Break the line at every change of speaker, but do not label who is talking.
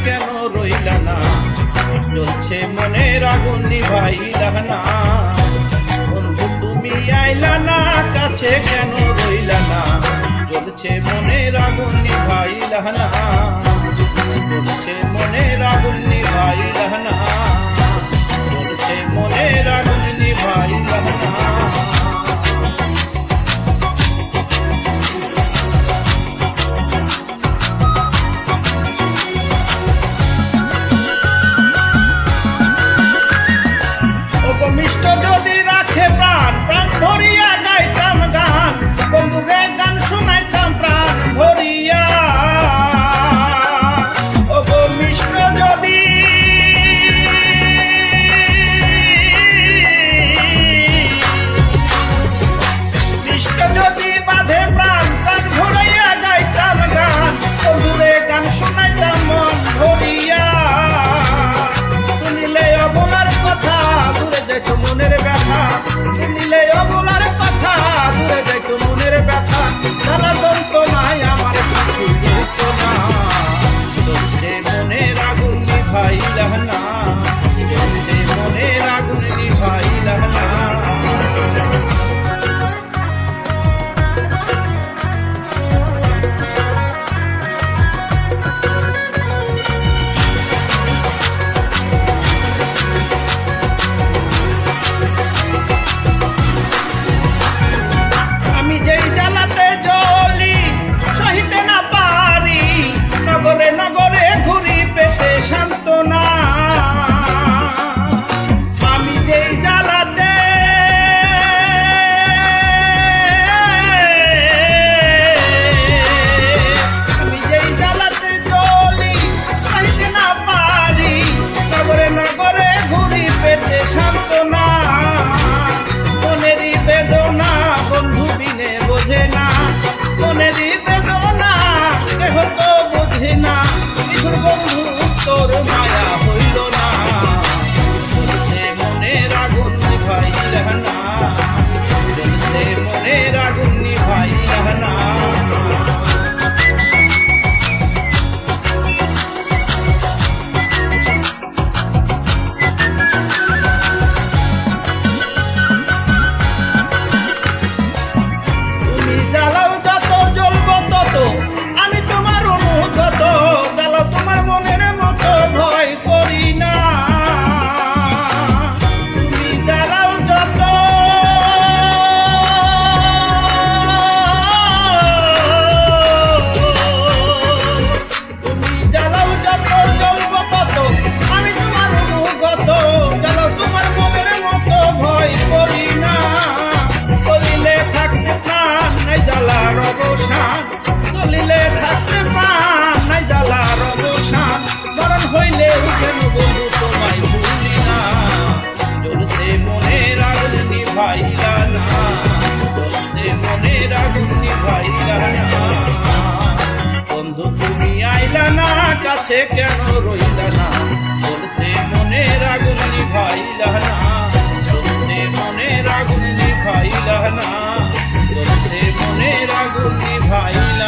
কেন রইলা না, জ্বলছে মনের আগুন নিভাইলা না। বন্ধু তুমি আইলা না, কাছে কেন রইলা না, জ্বলছে মনের আগুন নিভাইলা না, জ্বলছে মনের আগুন নিভাইলা না, জ্বলছে মনের আগুন নিভাইলা না। মিষ্ট যদি রাখে প্রাণ, প্রাণ ভরিয়া গাইতাম গান, বন্ধুরে গান শোনাইতাম প্রাণ ভরিয়া। ও গো মিষ্ট যদি, মিষ্ট যদি বাঁধে প্রাণ, প্রাণ ভরিয়া গাইতাম গান, বন্ধুরে গান শোনাইতাম মন ভরিয়া। শুনিলে অবলার কথা দূরে যাইতো মনের ব্যথা, শুনিলে অবলার কথা দূরে যাইতো মনের ব্যথা। জ্বালা তো নাই আমার কিছু হতো না, জ্বলছে মনের আগুন নিভাইলা না, জ্বলছে মনের আগুন নিভাইলা না। নগরে নগরে ঘুরি পেতে সান্ত্বনা, আমি যেই জ্বালাতে, আমি যেই জ্বালাতে জ্বলি সইতে না পারি, নগরে নগরে ঘুরি পেতে সান্ত্বনা। মনেরই বেদনা বন্ধু বিনে বোঝে না, মনেরই বেদনা কেহ তো বোঝে না। নিঠুর বন্ধু তোর মায়া হইল না, জ্বলছে মনের আগুন নিভাইলা না, জ্বলছে মনের আগুন নিভাইলা না। তুমি জ্বালাও যত জ্বলবো তত, আমি তোমার অনুগত, জ্বালাও তোমার মনের মতো ভয় করি না। তুমি জ্বালাও যত, তুমি জ্বালাও যত জ্বলবো তত, আমি তোমার অনুগত, জ্বালাও তোমার মনের মতো ভয় করি না। চলিলে থাকতে প্রাণ নাই জ্বালার অবসান, চলিলে থাকতে প্রাণ নাই জ্বালার অবসান। মরণ হইলে কেন বন্ধু তোমায় ভুলি না, জ্বলছে মনের আগুন নিভাইলা না, জ্বলছে মনের আগুন নিভাইলা না। বন্ধু তুমি আইলা না, কাছে কেন রইলা না, জ্বলছে মনের আগুন নিভাইলা না, জ্বলছে মনের আগুন নিভাইলা না, জ্বলছে মনের আগুন নিভাইলা।